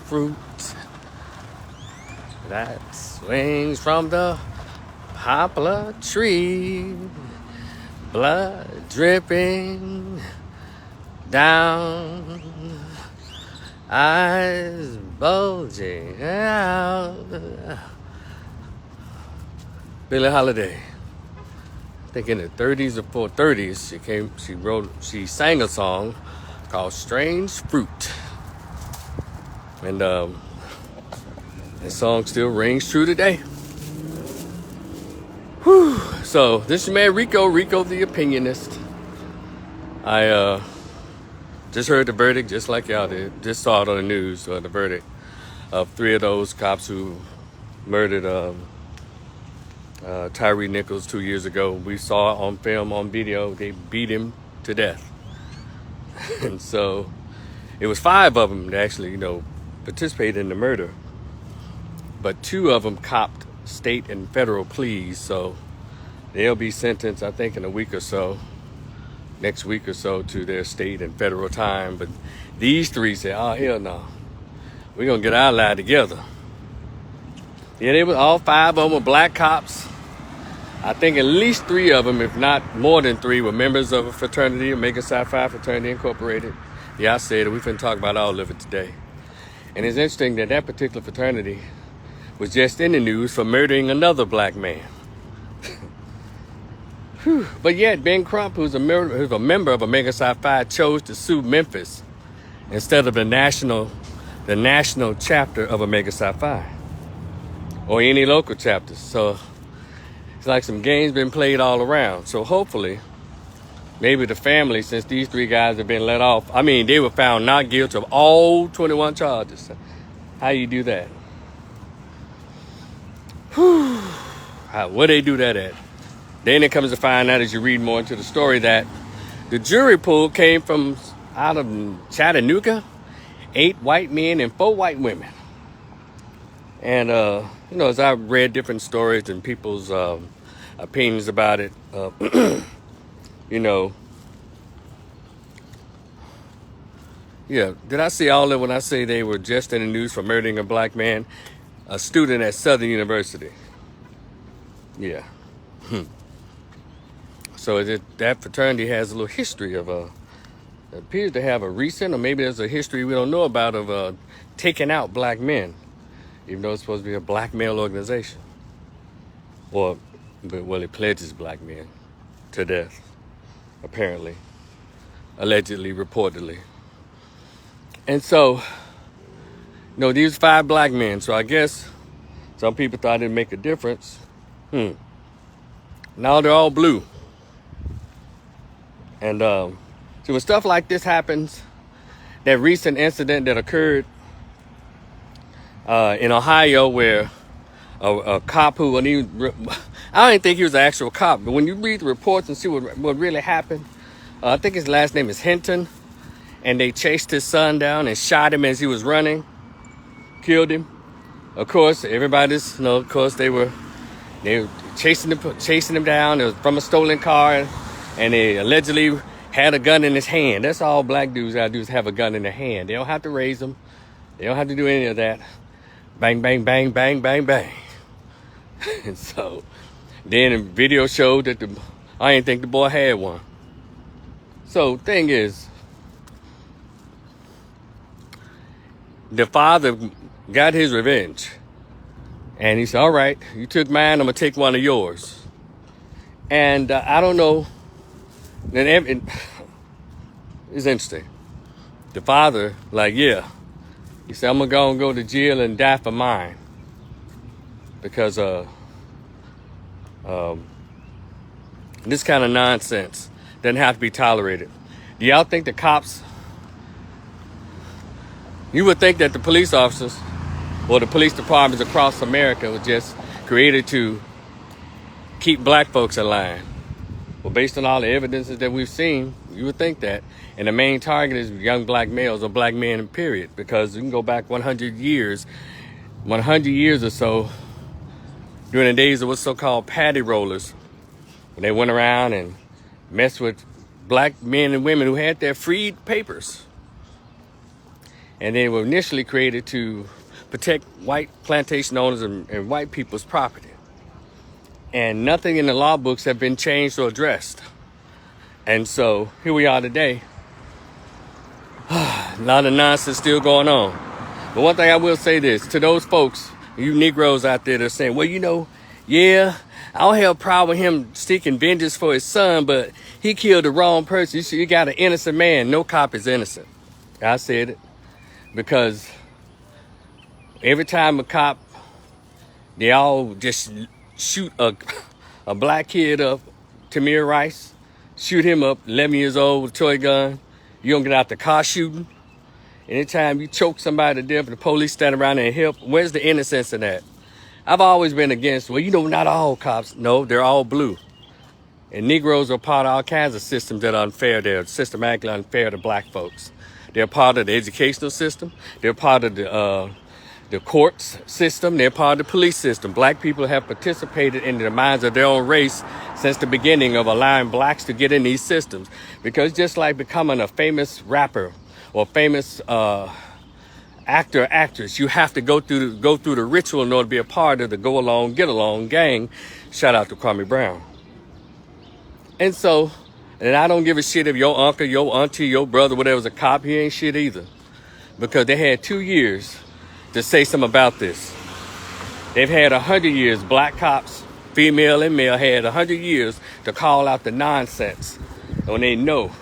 fruit that swings from the poplar tree, blood dripping down, eyes bulging out. Billie Holiday, I think in the 30s or 40s, she sang a song called Strange Fruit. And that song still rings true today. Whew. So this is your man Rico the Opinionist. I just heard the verdict just like y'all did. Just saw it on the news, the verdict of 3 of those cops who murdered Tyree Nichols 2 years ago. We saw it on film, on video. They beat him to death. And so it was 5 of them that actually, participated in the murder. But 2 of them copped state and federal pleas. So they'll be sentenced, I think, in a week or so, next week or so, to their state and federal time. But these 3 said, oh, hell no. We're going to get our life together. Yeah, they were all 5 of them were black cops. I think at least 3 of them, if not more than 3, were members of a fraternity, Omega Psi Phi Fraternity Incorporated. Yeah, I said it. We're finna talk about all of it today. And it's interesting that that particular fraternity was just in the news for murdering another black man. But yet, Ben Crump, who's a member of Omega Psi Phi, chose to sue Memphis instead of the national chapter of Omega Psi Phi, or any local chapters. So it's like some games been played all around. So hopefully, maybe the family, since these 3 guys have been let off, they were found not guilty of all 21 charges. How you do that? Where they do that at? Then it comes to find out as you read more into the story that the jury pool came from out of Chattanooga, 8 white men and 4 white women. And, as I read different stories and people's opinions about it, yeah, did I see all of it when I say they were just in the news for murdering a black man, a student at Southern University? Yeah. So that fraternity has a little history of it appears to have a recent, or maybe there's a history we don't know about, of taking out black men, even though it's supposed to be a black male organization. Well, it pledges black men to death, apparently, allegedly, reportedly. And so, these 5 black men. So I guess some people thought it'd make a difference. Now they're all blue. And so when stuff like this happens, that recent incident that occurred in Ohio where a cop who, I don't even think he was an actual cop, but when you read the reports and see what really happened, I think his last name is Hinton, and they chased his son down and shot him as he was running, killed him. Of course, everybody's, they were chasing him down. It was from a stolen car, and they allegedly had a gun in his hand. That's all black dudes gotta do, is have a gun in their hand. They don't have to raise them. They don't have to do any of that. Bang, bang, bang, bang, bang, bang. And so then the video showed that I didn't think the boy had one. So thing is, the father got his revenge. And he said, all right, you took mine, I'm going to take one of yours. And I don't know. It's interesting. The father, he said, I'm going to go to jail and die for mine. Because this kind of nonsense doesn't have to be tolerated. Do y'all think the cops, you would think that the police officers or the police departments across America were just created to keep black folks in line? Well, based on all the evidences that we've seen, you would think that. And the main target is young black males or black men, period. Because you can go back 100 years or so, during the days of what's so-called paddy rollers, when they went around and messed with black men and women who had their freed papers. And they were initially created to protect white plantation owners and white people's property. And nothing in the law books have been changed or addressed. And so here we are today. A lot of nonsense still going on. But one thing I will say this to those folks, you Negroes out there that are saying, well, you know, yeah, I don't have a problem with him seeking vengeance for his son, but he killed the wrong person. You got an innocent man. No cop is innocent. I said it because every time a cop, they all just shoot a black kid up, Tamir Rice, shoot him up, 11 years old with a toy gun. You don't get out the car shooting. Anytime you choke somebody to death and the police stand around there and help, where's the innocence in that? I've always been against, well, you know, not all cops. No, they're all blue. And Negroes are part of all kinds of systems that are unfair. They're systematically unfair to black folks. They're part of the educational system. They're part of the courts system. They're part of the police system. Black people have participated in the minds of their own race since the beginning of allowing blacks to get in these systems. Because just like becoming a famous rapper or famous actor or actress, you have to go through the ritual in order to be a part of the go along, get along gang. Shout out to Kwame Brown. And so, and I don't give a shit if your uncle, your auntie, your brother, whatever's a cop, he ain't shit either. Because they had 2 years to say something about this. They've had 100 years, black cops, female and male, had 100 years to call out the nonsense when they know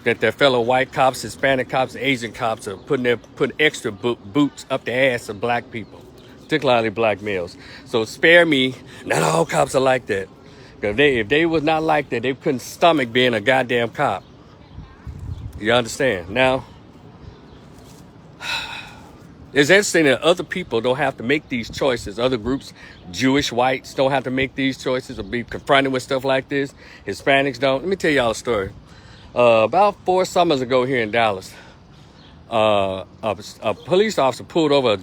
that their fellow white cops, Hispanic cops, Asian cops are putting extra boots up the ass of black people, particularly black males. So spare me, not all cops are like that. Because if they was not like that, they couldn't stomach being a goddamn cop. You understand? Now, it's interesting that other people don't have to make these choices. Other groups, Jewish whites, don't have to make these choices or be confronted with stuff like this. Hispanics don't. Let me tell y'all a story. About 4 summers ago here in Dallas, a police officer pulled over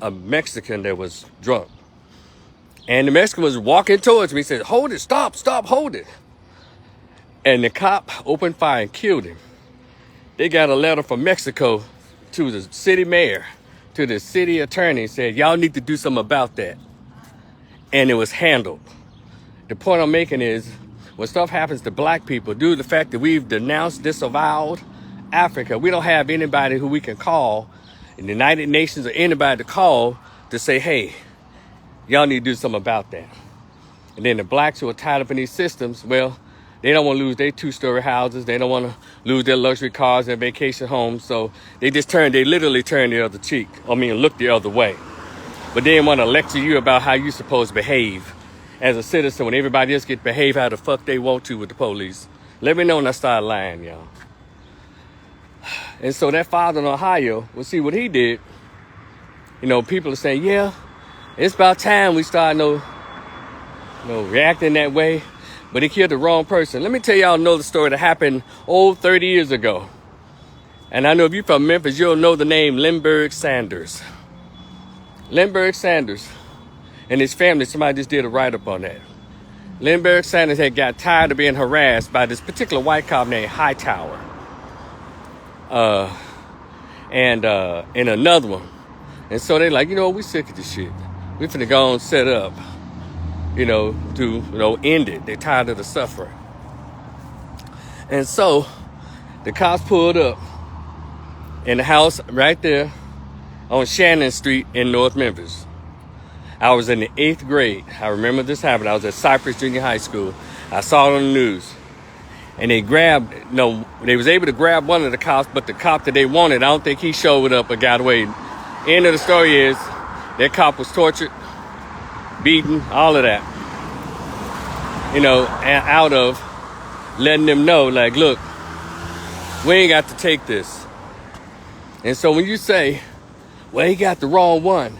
a Mexican that was drunk. And the Mexican was walking towards me. He said, hold it, stop, hold it. And the cop opened fire and killed him. They got a letter from Mexico to the city mayor, to the city attorney, said, y'all need to do something about that. And it was handled. The point I'm making is, when stuff happens to black people, due to the fact that we've denounced, disavowed Africa, we don't have anybody who we can call in the United Nations or anybody to call to say, hey, y'all need to do something about that. And then the blacks who are tied up in these systems, well, they don't want to lose their 2-story houses. They don't want to lose their luxury cars and vacation homes. So they literally turn the other cheek. Look the other way. But they didn't want to lecture you about how you're supposed to behave as a citizen when everybody else get behave how the fuck they want to with the police. Let me know when I start lying, y'all. And so that father in Ohio, well, see what he did. You know, people are saying, yeah, it's about time we start reacting that way. But he killed the wrong person. Let me tell y'all another story that happened 30 years ago. And I know if you're from Memphis, you'll know the name Lindbergh Sanders. Lindbergh Sanders and his family, somebody just did a write-up on that. Lindbergh Sanders had got tired of being harassed by this particular white cop named Hightower. And another one. And so they like, we sick of this shit. We finna go and set up, to end it. They're tired of the suffering. And so the cops pulled up in the house right there on Shannon Street in North Memphis. I was in the 8th grade. I remember this happened. I was at Cypress Junior High School. I saw it on the news. And they was able to grab one of the cops, but the cop that they wanted, I don't think he showed up or got away. End of the story is that cop was tortured, beaten, all of that. Out of letting them know, like, look, we ain't got to take this. And so when you say, well, he got the wrong one.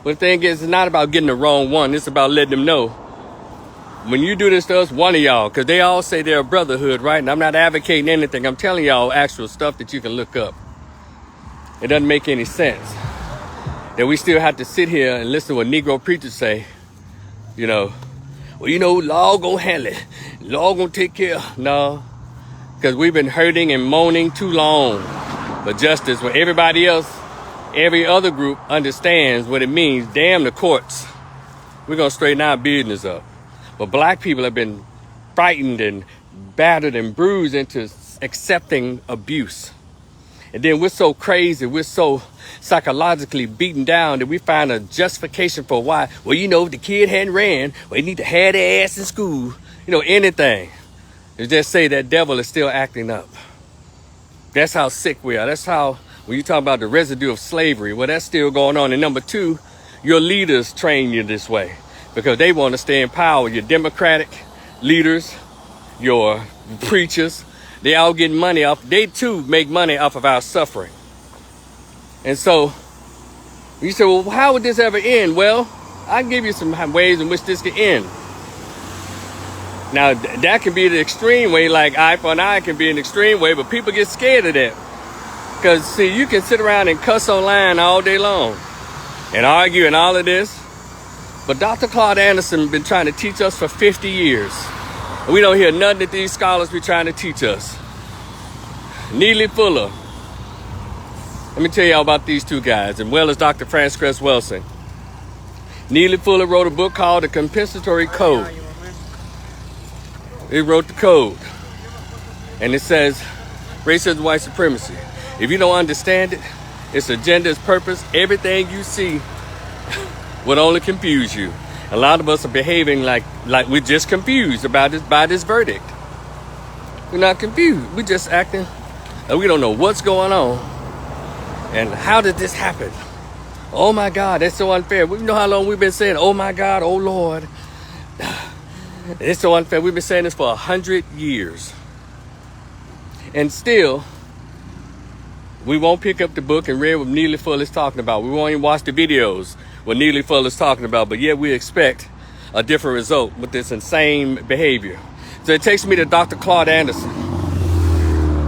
But the thing is, it's not about getting the wrong one. It's about letting them know. When you do this to us, one of y'all, because they all say they're a brotherhood, right? And I'm not advocating anything. I'm telling y'all actual stuff that you can look up. It doesn't make any sense that we still have to sit here and listen to what Negro preachers say. Law gonna handle it. Law gonna take care. No, because we've been hurting and moaning too long. but justice when everybody else, every other group understands what it means. Damn the courts. We're going to straighten our business up. But black people have been frightened and battered and bruised into accepting abuse. And then we're so crazy, we're so psychologically beaten down that we find a justification for why. Well, you know, if the kid hadn't ran, well, they need to have their ass in school. You know, anything. You just say that devil is still acting up. That's how sick we are. That's how, when you talk about the residue of slavery, well, that's still going on. And number two, your leaders train you this way because they want to stay in power. Your Democratic leaders, your preachers, they all get money off. They too make money off of our suffering. And so you say, well, how would this ever end? Well, I can give you some ways in which this could end. Now, that can be the extreme way, like eye for an eye can be an extreme way, but people get scared of that. Because, see, you can sit around and cuss online all day long and argue and all of this. But Dr. Claude Anderson has been trying to teach us for 50 years. And we don't hear nothing that these scholars be trying to teach us. Neely Fuller. Let me tell y'all about these two guys, as well as Dr. Frances Cress Welsing. Neely Fuller wrote a book called The Compensatory Code. He wrote the code. And it says, racism, white supremacy. If you don't understand it, its agenda, its purpose, everything you see would only confuse you. A lot of us are behaving like we're just confused about this by this verdict. We're not confused. We're just acting like we don't know what's going on. And how did this happen? Oh my God, that's so unfair. You know how long we've been saying, oh my God, oh Lord. It's so unfair. We've been saying this for 100 years. And still, we won't pick up the book and read what Neely Fuller is talking about. We won't even watch the videos what Neely Fuller is talking about. But yet we expect a different result with this insane behavior. So it takes me to Dr. Claude Anderson.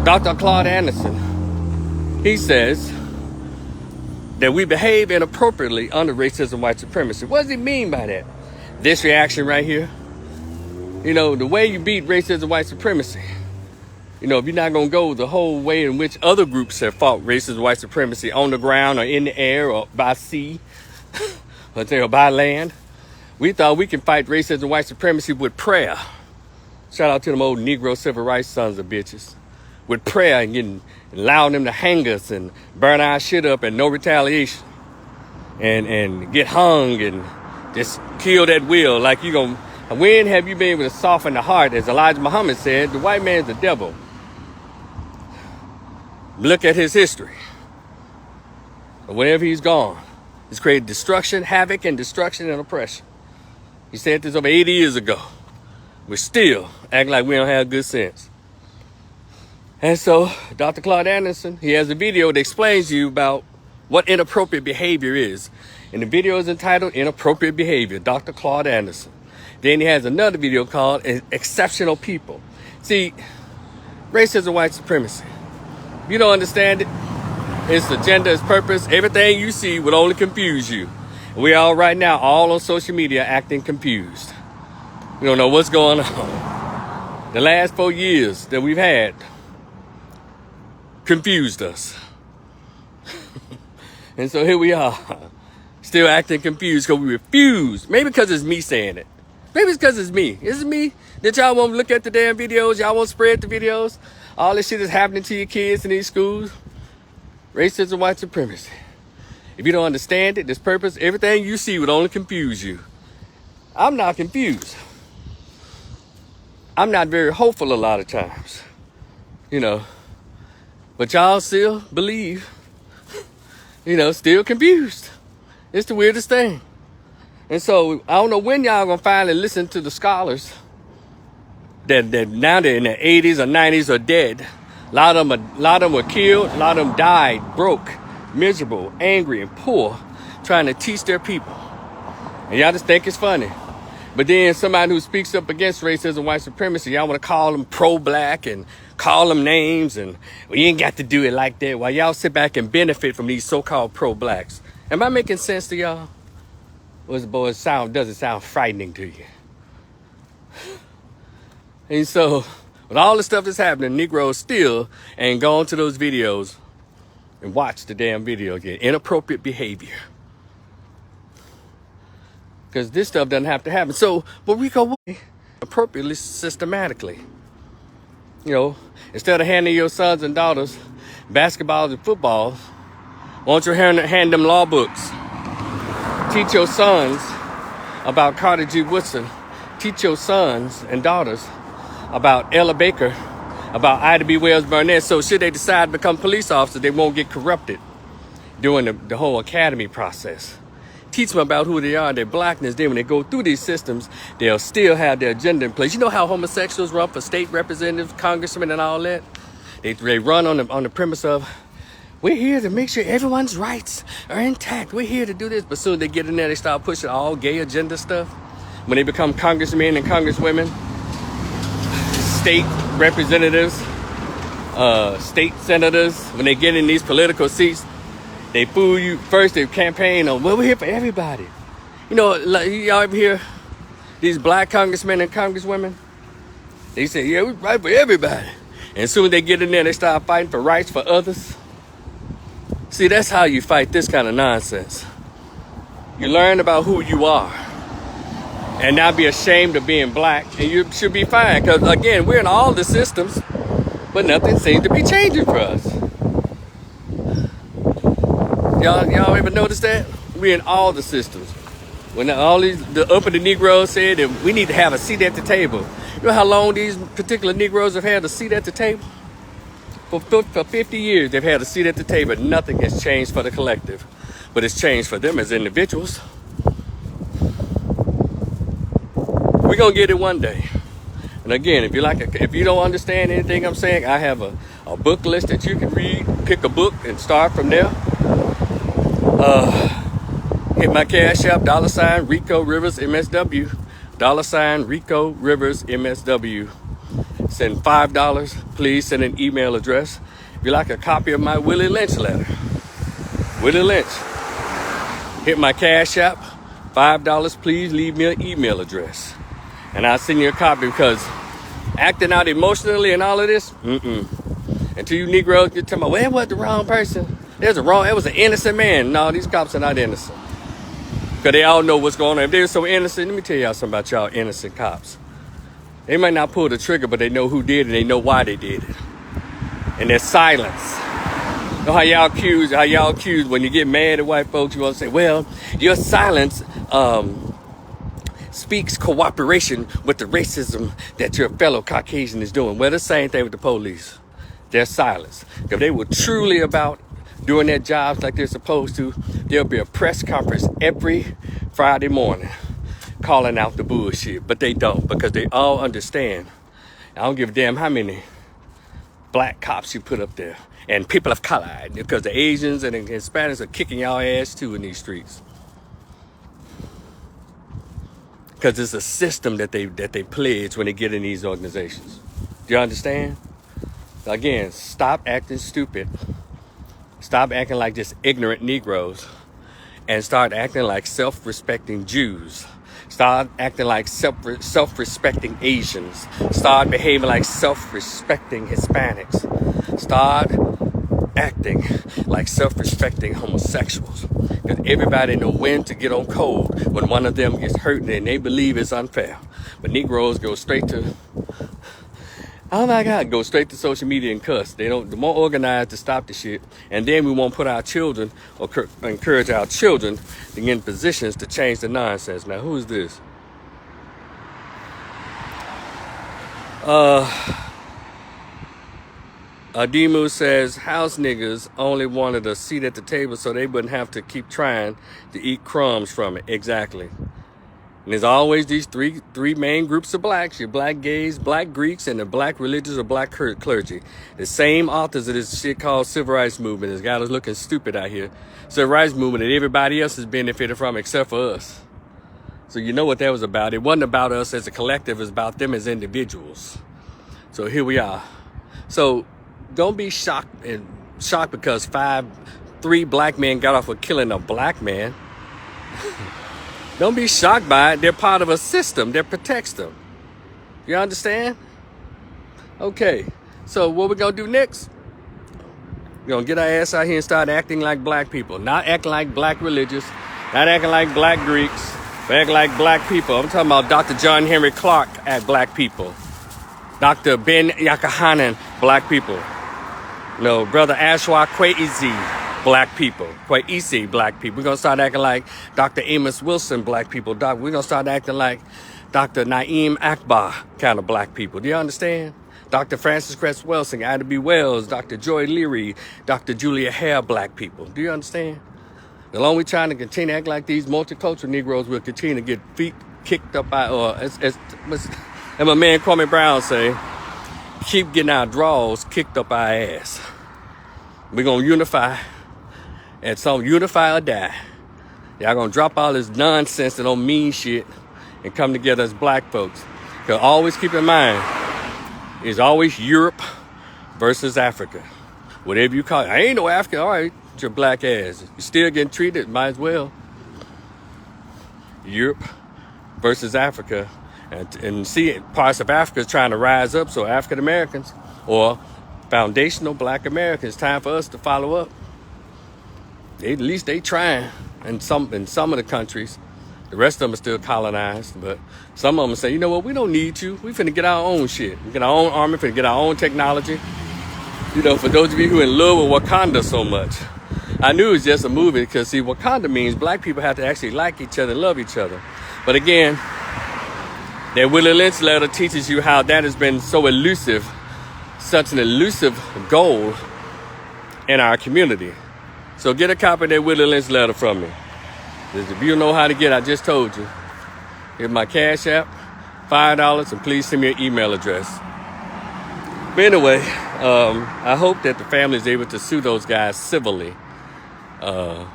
Dr. Claude Anderson, he says that we behave inappropriately under racism, white supremacy. What does he mean by that? This reaction right here. You know, the way you beat racism, white supremacy. You know, if you're not going to go the whole way in which other groups have fought racism, white supremacy on the ground or in the air or by sea or by land, we thought we can fight racism, white supremacy with prayer. Shout out to them old Negro civil rights sons of bitches. With prayer and allowing them to hang us and burn our shit up and no retaliation. And get hung and just kill that will like you going to. When have you been able to soften the heart? As Elijah Muhammad said, the white man's the devil. Look at his history. Whenever he's gone, he's created destruction, havoc, and destruction and oppression. He said this over 80 years ago. We're still acting like we don't have good sense. And so, Dr. Claude Anderson, he has a video that explains to you about what inappropriate behavior is. And the video is entitled Inappropriate Behavior, Dr. Claude Anderson. Then he has another video called Exceptional People. See, racism, white supremacy. If you don't understand it, its agenda, its purpose, everything you see would only confuse you. We are right now all on social media acting confused. We don't know what's going on. The last 4 years that we've had confused us. And so here we are, still acting confused because we refuse. Maybe because it's me saying it. Maybe it's because it's me. Is it me that y'all won't look at the damn videos? Y'all won't spread the videos? All this shit is happening to your kids in these schools. Racism, white supremacy. If you don't understand it, this purpose, everything you see would only confuse you. I'm not confused. I'm not very hopeful a lot of times. You know. But y'all still believe. You know, still confused. It's the weirdest thing. And so I don't know when y'all gonna finally listen to the scholars that now they're in their 80s or 90s or dead. A lot of them were killed. A lot of them died, broke, miserable, angry, and poor, trying to teach their people. And y'all just think it's funny. But then somebody who speaks up against racism, white supremacy, y'all want to call them pro-black and call them names, and well, you ain't got to do it like that. While y'all sit back and benefit from these so-called pro-blacks. Am I making sense to y'all? Does it sound frightening to you? And so, with all the stuff that's happening, Negroes still ain't gone to those videos and watch the damn video again. Inappropriate behavior. Because this stuff doesn't have to happen. So, but we go appropriately, systematically. You know, instead of handing your sons and daughters basketballs and footballs, why don't you hand them law books? Teach your sons about Carter G. Woodson. Teach your sons and daughters about Ella Baker, about Ida B. Wells Barnett. So should they decide to become police officers, they won't get corrupted during the whole academy process. Teach them about who they are, their blackness. Then when they go through these systems, they'll still have their agenda in place. You know how homosexuals run for state representatives, congressmen, and all that? They run on the premise of, we're here to make sure everyone's rights are intact. We're here to do this. But soon they get in there, they start pushing all gay agenda stuff. When they become congressmen and congresswomen, state representatives, state senators, when they get in these political seats, they fool you. First, they campaign on, well, we're here for everybody. You know, like, y'all ever hear these black congressmen and congresswomen? They say, yeah, we're right for everybody. And as soon as they get in there, they start fighting for rights for others. See, that's how you fight this kind of nonsense. You learn about who you are and not be ashamed of being black, and you should be fine. Because, again, we're in all the systems, but nothing seems to be changing for us. Y'all ever notice that? We're in all the systems. When the uppity Negroes said that we need to have a seat at the table. You know how long these particular Negroes have had a seat at the table? For 50 years, they've had a seat at the table. Nothing has changed for the collective, but it's changed for them as individuals. We're gonna get it one day. And again, if you don't understand anything I'm saying, I have a book list that you can read. Pick a book and start from there. Hit my Cash App, $RicoRiversMSW, $RicoRiversMSW. Send $5. Please send an email address. If you like a copy of my Willie Lynch letter, Willie Lynch, hit my Cash App, $5. Please leave me an email address, and I'll send you a copy. Because acting out emotionally and all of this, until you Negroes get talking about, well, it was the wrong person. It was an innocent man. No, these cops are not innocent. Because they all know what's going on. If they're so innocent, let me tell y'all something about y'all innocent cops. They might not pull the trigger, but they know who did it. They know why they did it. And their silence. You know how y'all accuse when you get mad at white folks, you want to say, well, your silence speaks cooperation with the racism that your fellow Caucasian is doing. Well, the same thing with the police. Their silence. If they were truly about doing their jobs like they're supposed to, there'll be a press conference every Friday morning calling out the bullshit. But they don't, because they all understand. I don't give a damn how many black cops you put up there and people of color, because the Asians and the Hispanics are kicking y'all ass too in these streets. Because it's a system that they pledge when they get in these organizations. Do you understand? Again, stop acting stupid. Stop acting like just ignorant Negroes, and start acting like self-respecting Jews. Start acting like self-respecting Asians. Start behaving like self-respecting Hispanics. Start acting like self-respecting homosexuals. Because everybody know when to get on cold when one of them gets hurt and they believe it's unfair. But Negroes go straight to, oh my God, go straight to social media and cuss. They're more organized to stop the shit. And then we won't put our children or encourage our children to get in positions to change the nonsense. Now, who is this? Adimu says, house niggas only wanted a seat at the table so they wouldn't have to keep trying to eat crumbs from it. Exactly. And there's always these three main groups of blacks: your black gays, black Greeks, and the black religious or black clergy. The same authors of this shit called civil rights movement. This guy was looking stupid out here. Civil rights movement that everybody else has benefited from except for us. So you know what that was about. It wasn't about us as a collective. It was about them as individuals. So here we are. So don't be shocked because three black men got off with killing a black man. Don't be shocked by it. They're part of a system that protects them. You understand? Okay. So what we're going to do next? We're gonna get our ass out here and start acting like black people. Not acting like black religious, not acting like black Greeks, but acting like black people. I'm talking about Dr. John Henry Clark at black people. Dr. Ben Yakahanan, black people. No, Brother Ashwa Kwesi, black people. Kwesi, black people. We're gonna start acting like Dr. Amos Wilson, black people. We're gonna start acting like Dr. Naeem Akbar kind of black people. Do you understand? Dr. Francis Cress Welsing, Ida B. Wells, Dr. Joy Leary, Dr. Julia Hare, black people. Do you understand? As long as we're trying to continue to act like these multicultural Negroes, will continue to get feet kicked up by, as my man Kwame Brown say, keep getting our draws kicked up our ass. We're gonna unify, and some unify or die. Y'all gonna drop all this nonsense that don't mean shit and come together as black folks. Because always keep in mind, it's always Europe versus Africa. Whatever you call it. I ain't no African. All right, it's your black ass. You still getting treated, might as well. Europe versus Africa. And see, parts of Africa is trying to rise up, so African Americans or foundational black Americans, time for us to follow up. At least they trying in some of the countries. The rest of them are still colonized, but some of them say, you know what, we don't need you. We finna get our own shit. We get our own army, finna get our own technology. You know, for those of you who are in love with Wakanda so much, I knew it was just a movie because, see, Wakanda means black people have to actually like each other, love each other. But again, that Willie Lynch letter teaches you how that has been so elusive, such an elusive goal in our community. So get a copy of that Willie Lynch letter from me. If you don't know how to get it, I just told you. Here's my Cash App, $5, and please send me an email address. But anyway, I hope that the family is able to sue those guys civilly. But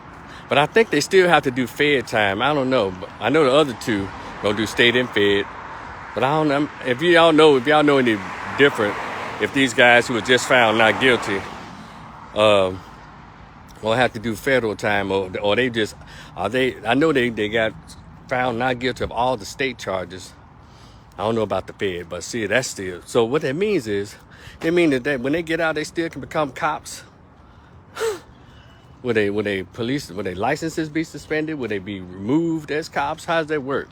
I think they still have to do Fed time. I don't know. But I know the other two gonna do state and Fed. But I don't know if y'all know any different. If these guys who were just found not guilty, will have to do federal time, or they just are they? I know they got found not guilty of all the state charges. I don't know about the Fed, but see, that's still. So what that means is, it means that when they get out, they still can become cops. Would their licenses be suspended? Would they be removed as cops? How does that work?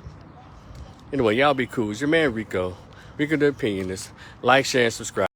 Anyway, y'all be cool. It's your man Rico. Rico the Opinionist. Like, share, and subscribe.